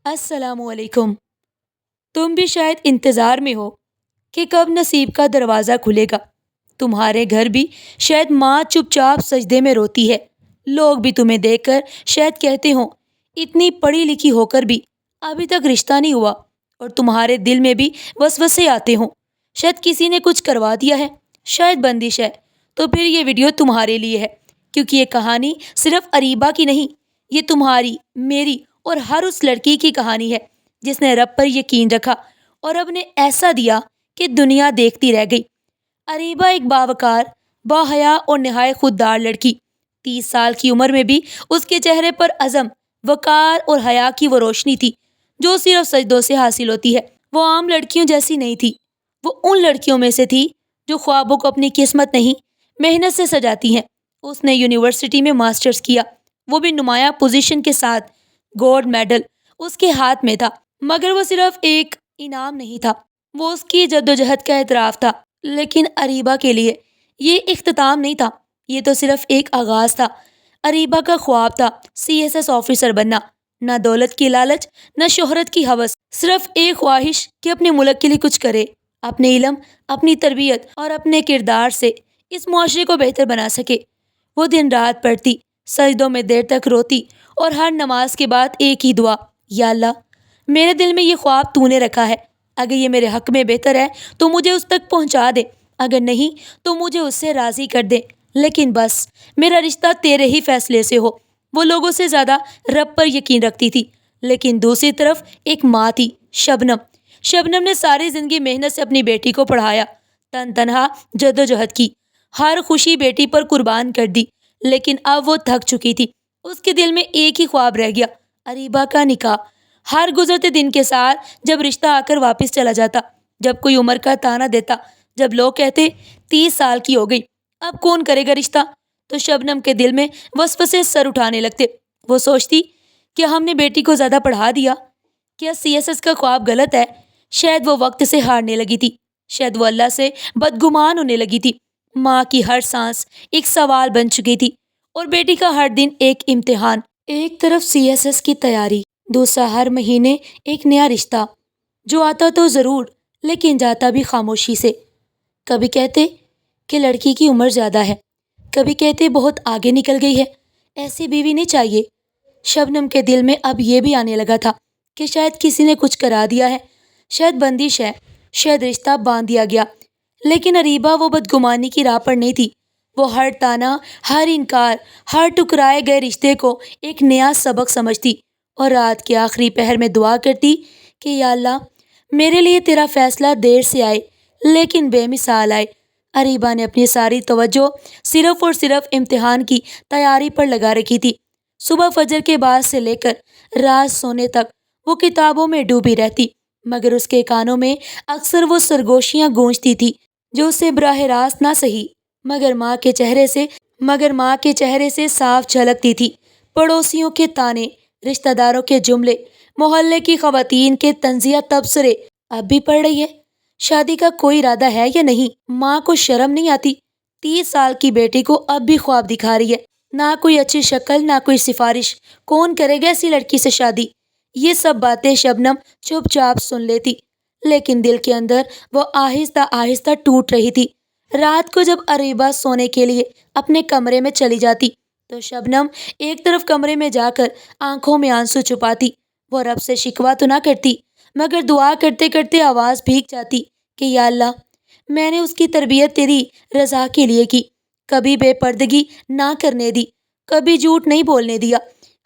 السلام علیکم۔ تم بھی شاید انتظار میں ہو کہ کب نصیب کا دروازہ کھلے گا۔ تمہارے گھر بھی شاید ماں چپ چاپ سجدے میں روتی ہے۔ لوگ بھی تمہیں دیکھ کر شاید کہتے ہوں اتنی پڑھی لکھی ہو کر بھی ابھی تک رشتہ نہیں ہوا، اور تمہارے دل میں بھی وسوسے آتے ہوں، شاید کسی نے کچھ کروا دیا ہے، شاید بندش ہے۔ تو پھر یہ ویڈیو تمہارے لیے ہے، کیونکہ یہ کہانی صرف اریبہ کی نہیں، یہ تمہاری، میری اور ہر اس لڑکی کی کہانی ہے جس نے رب پر یقین رکھا اور اب نے ایسا دیا کہ دنیا دیکھتی رہ گئی۔ اریبہ ایک باوقار، باحیا اور نہایت خوددار لڑکی، 30 سال کی عمر میں بھی اس کے چہرے پر عزم، وقار اور حیا کی وہ روشنی تھی جو صرف سجدوں سے حاصل ہوتی ہے۔ وہ عام لڑکیوں جیسی نہیں تھی، وہ ان لڑکیوں میں سے تھی جو خوابوں کو اپنی قسمت نہیں، محنت سے سجاتی ہیں۔ اس نے یونیورسٹی میں ماسٹرز کیا، وہ بھی نمایاں پوزیشن کے ساتھ۔ گولڈ میڈل اس کے ہاتھ میں تھا، مگر وہ صرف ایک انعام نہیں تھا، وہ اس کی جدوجہد کا اعتراف تھا۔ لیکن اریبہ کے لیے یہ اختتام نہیں تھا، یہ تو صرف ایک آغاز تھا۔ اریبہ کا خواب تھا CSS آفیسر بننا، نہ دولت کی لالچ، نہ شہرت کی ہوس، صرف ایک خواہش کہ اپنے ملک کے لیے کچھ کرے، اپنے علم، اپنی تربیت اور اپنے کردار سے اس معاشرے کو بہتر بنا سکے۔ وہ دن رات پڑھتی، سجدوں میں دیر تک روتی اور ہر نماز کے بعد ایک ہی دعا، یا اللہ، میرے دل میں یہ خواب تو نے رکھا ہے، اگر یہ میرے حق میں بہتر ہے تو مجھے اس تک پہنچا دے، اگر نہیں تو مجھے اس سے راضی کر دے، لیکن بس میرا رشتہ تیرے ہی فیصلے سے ہو۔ وہ لوگوں سے زیادہ رب پر یقین رکھتی تھی، لیکن دوسری طرف ایک ماں تھی، شبنم۔ شبنم نے ساری زندگی محنت سے اپنی بیٹی کو پڑھایا، تن تنہا جدوجہد کی، ہر خوشی بیٹی پر قربان کر دی، لیکن اب وہ تھک چکی تھی۔ اس کے دل میں ایک ہی خواب رہ گیا، اریبہ کا نکاح۔ ہر گزرتے دن کے ساتھ جب رشتہ آ کر واپس چلا جاتا، جب کوئی عمر کا تانا دیتا، جب لوگ کہتے 30 سال کی ہو گئی، اب کون کرے گا رشتہ، تو شبنم کے دل میں وسوسے سر اٹھانے لگتے۔ وہ سوچتی، کیا ہم نے بیٹی کو زیادہ پڑھا دیا؟ کیا CSS کا خواب غلط ہے؟ شاید وہ وقت سے ہارنے لگی تھی، شاید وہ اللہ سے بدگمان ہونے لگی تھی۔ ماں کی ہر سانس ایک سوال بن چکی تھی، اور بیٹی کا ہر دن ایک امتحان۔ ایک طرف CSS کی تیاری، دوسرا ہر مہینے ایک نیا رشتہ جو آتا تو ضرور، لیکن جاتا بھی خاموشی سے۔ کبھی کہتے کہ لڑکی کی عمر زیادہ ہے، کبھی کہتے بہت آگے نکل گئی ہے، ایسی بیوی نہیں چاہیے۔ شبنم کے دل میں اب یہ بھی آنے لگا تھا کہ شاید کسی نے کچھ کرا دیا ہے، شاید بندش ہے، شاید رشتہ باندھ دیا گیا۔ لیکن اریبہ وہ بدگمانی کی راہ پر نہیں تھی، وہ ہر تانا، ہر انکار، ہر ٹکرائے گئے رشتے کو ایک نیا سبق سمجھتی، اور رات کے آخری پہر میں دعا کرتی کہ یا اللہ، میرے لیے تیرا فیصلہ دیر سے آئے لیکن بے مثال آئے۔ اریبہ نے اپنی ساری توجہ صرف اور صرف امتحان کی تیاری پر لگا رکھی تھی۔ صبح فجر کے بعد سے لے کر رات سونے تک وہ کتابوں میں ڈوبی رہتی، مگر اس کے کانوں میں اکثر وہ سرگوشیاں گونجتی تھی جو اسے براہ راست نہ سہی، مگر ماں کے چہرے سے صاف جھلکتی تھی۔ پڑوسیوں کے تانے، رشتہ داروں کے جملے، محلے کی خواتین کے طنزیہ تبصرے، اب بھی پڑھ رہی ہے، شادی کا کوئی ارادہ ہے یا نہیں؟ ماں کو شرم نہیں آتی؟ 30 سال کی بیٹی کو اب بھی خواب دکھا رہی ہے، نہ کوئی اچھی شکل، نہ کوئی سفارش، کون کرے گا ایسی لڑکی سے شادی؟ یہ سب باتیں شبنم چپ چاپ سن لیتی، لیکن دل کے اندر وہ آہستہ آہستہ ٹوٹ رہی تھی۔ رات کو جب اریبہ سونے کے لیے اپنے کمرے میں چلی جاتی تو شبنم ایک طرف کمرے میں جا کر آنکھوں میں آنسو چھپاتی۔ وہ رب سے شکوہ تو نہ کرتی، مگر دعا کرتے کرتے آواز بھیگ جاتی کہ یا اللہ، میں نے اس کی تربیت تیری رضا کے لیے کی، کبھی بے پردگی نہ کرنے دی، کبھی جھوٹ نہیں بولنے دیا،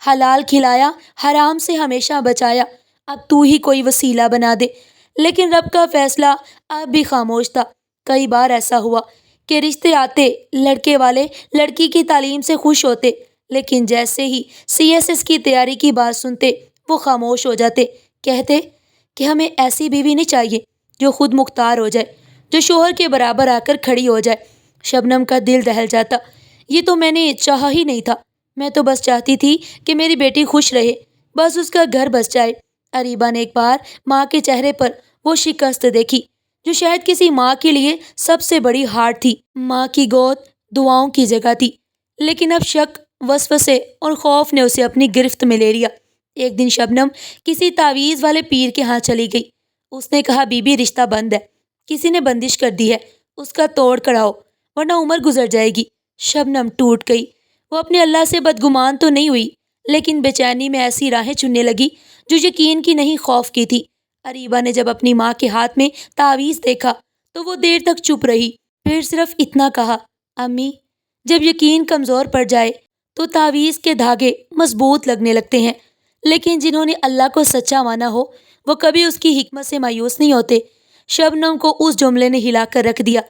حلال کھلایا، حرام سے ہمیشہ بچایا، اب تو ہی کوئی وسیلہ بنا دے۔ لیکن رب کا فیصلہ اب بھی خاموش تھا۔ کئی بار ایسا ہوا کہ رشتے آتے، لڑکے والے لڑکی کی تعلیم سے خوش ہوتے، لیکن جیسے ہی CSS کی تیاری کی بات سنتے وہ خاموش ہو جاتے، کہتے کہ ہمیں ایسی بیوی نہیں چاہیے جو خود مختار ہو جائے، جو شوہر کے برابر آ کر کھڑی ہو جائے۔ شبنم کا دل دہل جاتا، یہ تو میں نے چاہا ہی نہیں تھا، میں تو بس چاہتی تھی کہ میری بیٹی خوش رہے، بس اس کا گھر بس جائے۔ اریبہ نے ایک بار ماں کے چہرے پر وہ شکست دیکھی جو شاید کسی ماں کے لیے سب سے بڑی ہار تھی۔ ماں کی گود دعاؤں کی جگہ تھی، لیکن اب شک، وسوسے اور خوف نے اسے اپنی گرفت میں لے لیا۔ ایک دن شبنم کسی تعویذ والے پیر کے ہاں چلی گئی۔ اس نے کہا بی بی رشتہ بند ہے، کسی نے بندش کر دی ہے، اس کا توڑ کراؤ ورنہ عمر گزر جائے گی۔ شبنم ٹوٹ گئی۔ وہ اپنے اللہ سے بدگمان تو نہیں ہوئی، لیکن بے چینی میں ایسی راہیں چننے لگی جو یقین کی نہیں خوف کی تھی۔ اریبہ نے جب اپنی ماں کے ہاتھ میں تعویذ دیکھا تو وہ دیر تک چپ رہی، پھر صرف اتنا کہا، امی، جب یقین کمزور پڑ جائے تو تعویذ کے دھاگے مضبوط لگنے لگتے ہیں، لیکن جنہوں نے اللہ کو سچا مانا ہو وہ کبھی اس کی حکمت سے مایوس نہیں ہوتے۔ شبنم کو اس جملے نے ہلا کر رکھ دیا۔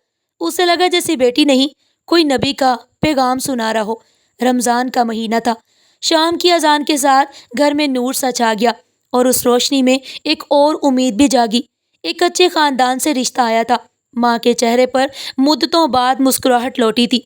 اسے لگا جیسے بیٹی نہیں، کوئی نبی کا پیغام سنا رہا ہو۔ رمضان کا مہینہ تھا۔ شام کی اذان کے ساتھ گھر میں نور سا چھا گیا اور اس روشنی میں ایک اور امید بھی جاگی۔ ایک اچھے خاندان سے رشتہ آیا تھا۔ ماں کے چہرے پر مدتوں بعد مسکراہٹ لوٹی تھی۔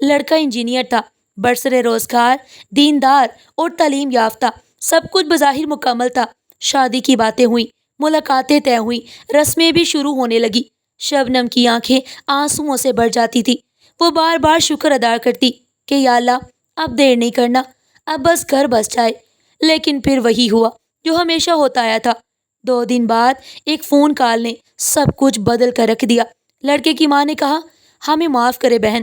لڑکا انجینئر تھا، برسر روزگار، دیندار اور تعلیم یافتہ، سب کچھ بظاہر مکمل تھا۔ شادی کی باتیں ہوئیں، ملاقاتیں طے ہوئیں، رسمیں بھی شروع ہونے لگی۔ شبنم کی آنکھیں آنسوؤں سے بھر جاتی تھی۔ وہ بار بار شکر ادا کرتی کہ یا اللہ اب دیر نہیں کرنا، اب بس گھر بس جائے۔ لیکن پھر وہی ہوا جو ہمیشہ ہوتا آیا تھا۔ 2 دن بعد ایک فون کال نے سب کچھ بدل کر رکھ دیا۔ لڑکے کی ماں نے کہا، ہمیں معاف کرے بہن،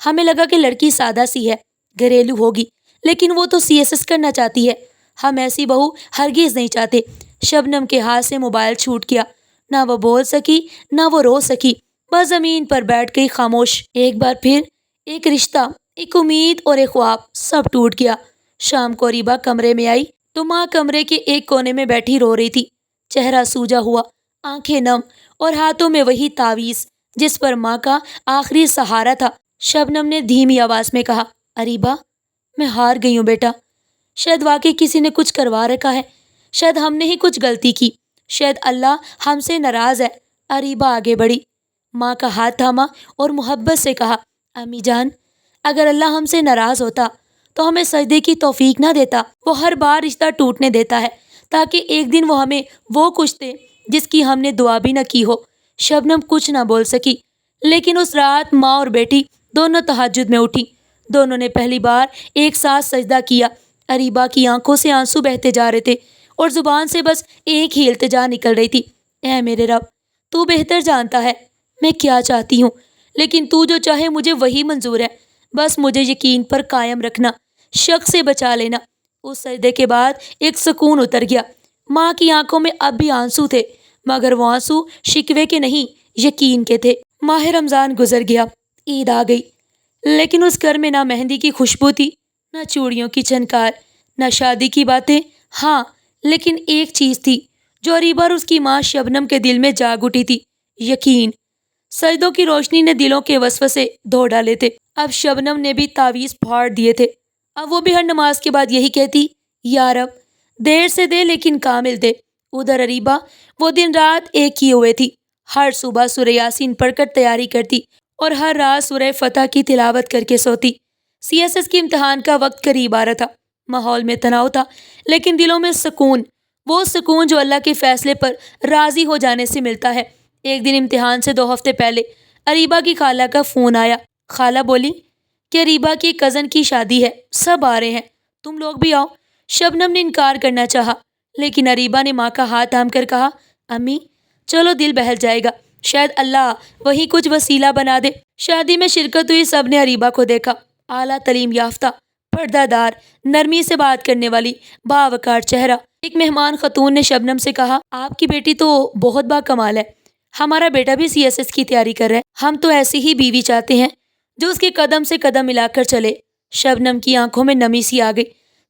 ہمیں لگا کہ لڑکی سادہ سی ہے، گھریلو ہوگی، لیکن وہ تو CSS کرنا چاہتی ہے۔ ہم ایسی بہو ہرگز نہیں چاہتے۔ شبنم کے ہاتھ سے موبائل چھوٹ گیا۔ نہ وہ بول سکی نہ وہ رو سکی، بس زمین پر بیٹھ گئی خاموش۔ ایک بار پھر ایک رشتہ، ایک امید اور ایک خواب سب ٹوٹ گیا۔ شام کو ریبا کمرے میں آئی تو ماں کمرے کے ایک کونے میں بیٹھی رو رہی تھی، چہرہ سوجا ہوا، آنکھیں نم اور ہاتھوں میں وہی تعویذ جس پر ماں کا آخری سہارا تھا۔ شبنم نے دھیمی آواز میں کہا، اریبا، میں ہار گئی ہوں بیٹا۔ شاید واقعی کسی نے کچھ کروا رکھا ہے، شاید ہم نے ہی کچھ غلطی کی، شاید اللہ ہم سے ناراض ہے۔ اریبا آگے بڑھی، ماں کا ہاتھ تھاما اور محبت سے کہا، امی جان، اگر اللہ ہم سے ناراض ہوتا تو ہمیں سجدے کی توفیق نہ دیتا۔ وہ ہر بار رشتہ ٹوٹنے دیتا ہے تاکہ ایک دن وہ ہمیں وہ کچھ دے جس کی ہم نے دعا بھی نہ کی ہو۔ شبنم کچھ نہ بول سکی، لیکن اس رات ماں اور بیٹی دونوں تہجد میں اٹھی۔ دونوں نے پہلی بار ایک ساتھ سجدہ کیا۔ اریبا کی آنکھوں سے آنسو بہتے جا رہے تھے اور زبان سے بس ایک ہی التجا نکل رہی تھی، اے میرے رب، تو بہتر جانتا ہے میں کیا چاہتی ہوں، لیکن تو جو چاہے مجھے وہی منظور ہے۔ بس مجھے یقین پر قائم رکھنا، شک سے بچا لینا۔ اس سجدے کے بعد ایک سکون اتر گیا۔ ماں کی آنکھوں میں اب بھی آنسو تھے، مگر وہ آنسو شکوے کے نہیں، یقین کے تھے۔ ماہ رمضان گزر گیا، عید آ گئی، لیکن اس گھر میں نہ مہندی کی خوشبو تھی، نہ چوڑیوں کی چنکار، نہ شادی کی باتیں۔ ہاں، لیکن ایک چیز تھی جو اریبا اور اس کی ماں شبنم کے دل میں جاگ اٹھی تھی، یقین۔ سجدوں کی روشنی نے دلوں کے وسوسے دھو ڈالے تھے۔ اب شبنم نے بھی تعویذ پھاڑ دیے تھے۔ اب وہ بھی ہر نماز کے بعد یہی کہتی، یا رب، دیر سے دے لیکن کامل دے۔ ادھر اریبا وہ دن رات ایک کیے ہوئے تھی۔ ہر صبح سورہ یاسین پڑھ کر تیاری کرتی اور ہر رات سورہ فتح کی تلاوت کر کے سوتی۔ CSS کے امتحان کا وقت قریب آ رہا تھا۔ ماحول میں تناؤ تھا، لیکن دلوں میں سکون، وہ سکون جو اللہ کے فیصلے پر راضی ہو جانے سے ملتا ہے۔ ایک دن امتحان سے 2 ہفتے پہلے اریبا کی خالہ کا فون آیا۔ خالہ بولی کہ اریبا کی کزن کی شادی ہے، سب آ رہے ہیں، تم لوگ بھی آؤ۔ شبنم نے انکار کرنا چاہا، لیکن اریبا نے ماں کا ہاتھ تھام کر کہا، امی چلو، دل بہل جائے گا، شاید اللہ وہی کچھ وسیلہ بنا دے۔ شادی میں شرکت ہوئی، سب نے اریبا کو دیکھا۔ اعلیٰ تعلیم یافتہ، پردہ دار، نرمی سے بات کرنے والی، باوقار چہرہ۔ ایک مہمان خاتون نے شبنم سے کہا، آپ کی بیٹی تو بہت با کمال ہے، ہمارا بیٹا بھی CSS کی تیاری کر رہا ہے، ہم تو ایسی ہی بیوی چاہتے ہیں جو اس کے قدم سے قدم ملا کر چلے۔ شبنم کی آنکھوں میں نمی سی آ گئی۔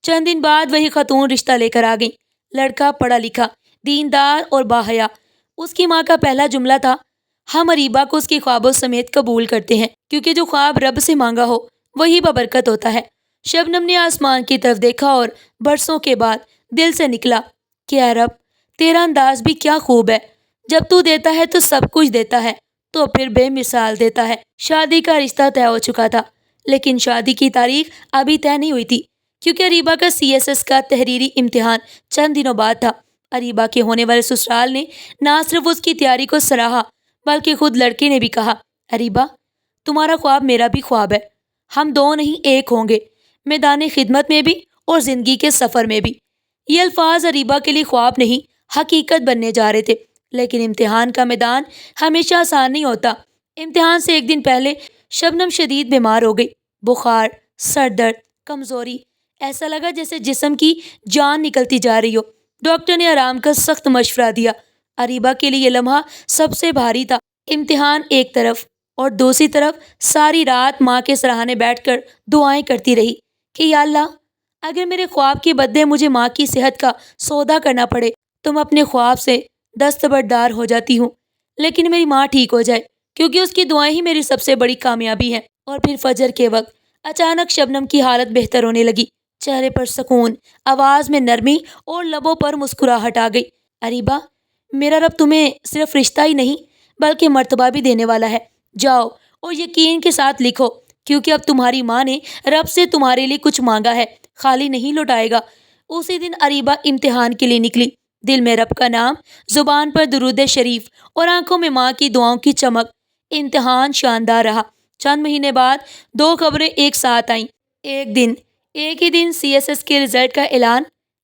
چند دن بعد وہی خاتون رشتہ لے کر آ گئی۔ لڑکا پڑھا لکھا، دیندار اور باحیا۔ اس کی ماں کا پہلا جملہ تھا، ہم اریبا کو اس کے خوابوں سمیت قبول کرتے ہیں، کیونکہ جو خواب رب سے مانگا ہو وہی ببرکت ہوتا ہے۔ شبنم نے آسمان کی طرف دیکھا اور برسوں کے بعد دل سے نکلا کہ اے رب، تیرا انداز بھی کیا خوب ہے، جب تو دیتا ہے تو سب کچھ دیتا ہے، تو پھر بے مثال دیتا ہے۔ شادی کا رشتہ طے ہو چکا تھا، لیکن شادی کی تاریخ ابھی طے نہیں ہوئی تھی، کیونکہ اریبا کا CSS کا تحریری امتحان چند دنوں بعد تھا۔ اریبا کے ہونے والے سسرال نے نہ صرف اس کی تیاری کو سراہا، بلکہ خود لڑکے نے بھی کہا، اریبا، تمہارا خواب میرا بھی خواب ہے، ہم دو نہیں ایک ہوں گے، میدان خدمت میں بھی اور زندگی کے سفر میں بھی۔ یہ الفاظ اریبہ کے لیے خواب نہیں حقیقت بننے جا رہے تھے، لیکن امتحان کا میدان ہمیشہ آسان نہیں ہوتا۔ امتحان سے ایک دن پہلے شبنم شدید بیمار ہو گئی۔ بخار، سر درد، کمزوری، ایسا لگا جیسے جسم کی جان نکلتی جا رہی ہو۔ ڈاکٹر نے آرام کا سخت مشورہ دیا۔ اریبہ کے لیے یہ لمحہ سب سے بھاری تھا۔ امتحان ایک طرف اور دوسری طرف ساری رات ماں کے سراہانے بیٹھ کر دعائیں کرتی رہی کہ یا اللہ، اگر میرے خواب کے بدلے مجھے ماں کی صحت کا سودا کرنا پڑے تو میں اپنے خواب سے دستبردار ہو جاتی ہوں، لیکن میری ماں ٹھیک ہو جائے، کیونکہ اس کی دعائیں ہی میری سب سے بڑی کامیابی ہیں۔ اور پھر فجر کے وقت اچانک شبنم کی حالت بہتر ہونے لگی۔ چہرے پر سکون، آواز میں نرمی اور لبوں پر مسکراہٹ آ گئی۔ اریبہ، میرا رب تمہیں صرف رشتہ ہی نہیں بلکہ مرتبہ بھی دینے والا ہے۔ جاؤ اور یقین کے ساتھ لکھو، کیونکہ اب تمہاری ماں نے رب سے تمہارے لیے کچھ مانگا ہے، خالی نہیں لوٹائے گا۔ اسی دن اریبہ امتحان کے لیے نکلی، دل میں رب کا نام، زبان پر درود شریف اور آنکھوں میں ماں کی دعاؤں کی چمک۔ امتحان شاندار رہا۔ چند مہینے بعد 2 خبریں ایک ساتھ آئیں۔ ایک ہی دن CSS کے رزلٹ کا اعلان،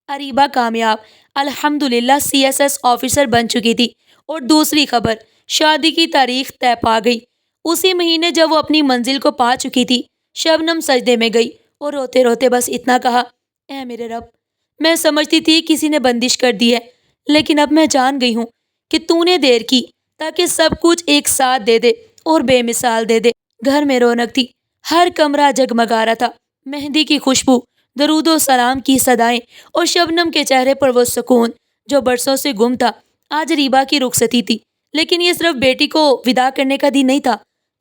اریبہ کامیاب، الحمدللہ CSS آفیسر بن چکی تھی۔ اور دوسری خبر، شادی کی تاریخ طے پا گئی۔ اسی مہینے جب وہ اپنی منزل کو پا چکی تھی، شبنم سجدے میں گئی اور روتے روتے بس اتنا کہا، اے میرے رب، میں سمجھتی تھی کسی نے بندش کر دی ہے، لیکن اب میں جان گئی ہوں کہ تو نے دیر کی تاکہ سب کچھ ایک ساتھ دے دے اور بے مثال دے دے۔ گھر میں رونق تھی، ہر کمرہ جگمگا رہا تھا، مہندی کی خوشبو، درود و سلام کی صدائیں اور شبنم کے چہرے پر وہ سکون جو برسوں سے گم تھا۔ آج ریبا کی رخصتی تھی، لیکن یہ صرف بیٹی کو ودا کرنے کا دن نہیں تھا،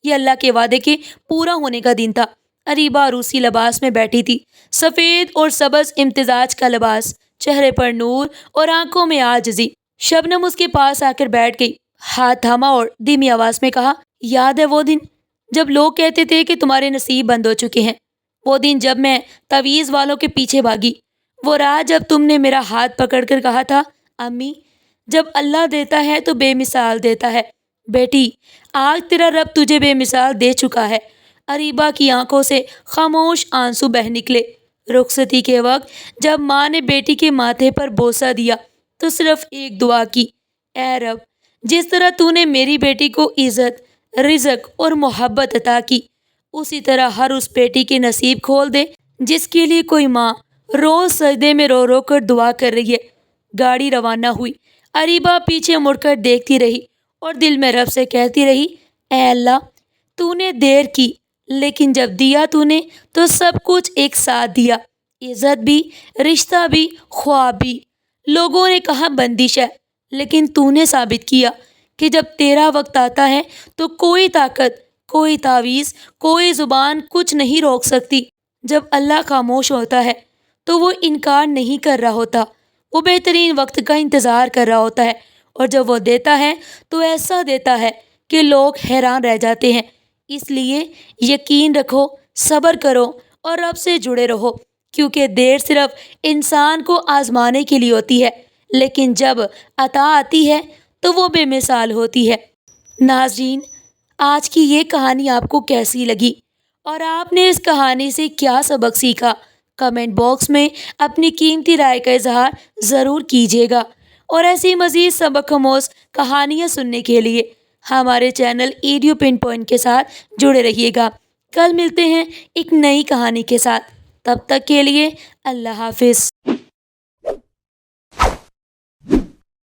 یہ اللہ کے وعدے کے پورا ہونے کا دن تھا۔ اریبہ عروسی لباس میں بیٹھی تھی، سفید اور سبز امتزاج کا لباس، چہرے پر نور اور آنکھوں میں عاجزی۔ شبنم اس کے پاس آ کر بیٹھ گئی، ہاتھ تھاما اور دھیمی آواز میں کہا، یاد ہے وہ دن جب لوگ کہتے تھے کہ تمہارے نصیب بند ہو چکے ہیں؟ وہ دن جب میں تعویذ والوں کے پیچھے بھاگی؟ وہ رات جب تم نے میرا ہاتھ پکڑ کر کہا تھا، امی، جب اللہ دیتا ہے تو بے مثال دیتا ہے۔ بیٹی، آج تیرا رب تجھے بے مثال دے چکا ہے۔ اریبہ کی آنکھوں سے خاموش آنسو بہہ نکلے۔ رخصتی کے وقت جب ماں نے بیٹی کے ماتھے پر بوسہ دیا تو صرف ایک دعا کی، اے رب، جس طرح تو نے میری بیٹی کو عزت، رزق اور محبت عطا کی، اسی طرح ہر اس بیٹی کے نصیب کھول دے جس کے لیے کوئی ماں روز سجدے میں رو رو کر دعا کر رہی ہے۔ گاڑی روانہ ہوئی۔ اریبہ پیچھے مڑ کر دیکھتی رہی اور دل میں رب سے کہتی رہی، اے اللہ، تو نے دیر کی، لیکن جب دیا تو نے تو سب کچھ ایک ساتھ دیا، عزت بھی، رشتہ بھی، خواب بھی۔ لوگوں نے کہا بندش ہے، لیکن تو نے ثابت کیا کہ جب تیرا وقت آتا ہے تو کوئی طاقت، کوئی تعویذ، کوئی زبان کچھ نہیں روک سکتی۔ جب اللہ خاموش ہوتا ہے تو وہ انکار نہیں کر رہا ہوتا، وہ بہترین وقت کا انتظار کر رہا ہوتا ہے، اور جب وہ دیتا ہے تو ایسا دیتا ہے کہ لوگ حیران رہ جاتے ہیں۔ اس لیے یقین رکھو، صبر کرو اور رب سے جڑے رہو، کیونکہ دیر صرف انسان کو آزمانے کے لیے ہوتی ہے، لیکن جب عطا آتی ہے تو وہ بے مثال ہوتی ہے۔ ناظرین، آج کی یہ کہانی آپ کو کیسی لگی اور آپ نے اس کہانی سے کیا سبق سیکھا؟ کمنٹ باکس میں اپنی قیمتی رائے کا اظہار ضرور کیجیے گا، اور ایسی مزید سبق آموز کہانیاں سننے کے لیے ہمارے چینل ایڈیو پن پوائنٹ کے ساتھ جڑے رہیے گا۔ کل ملتے ہیں ایک نئی کہانی کے ساتھ، تب تک کے لیے اللہ حافظ۔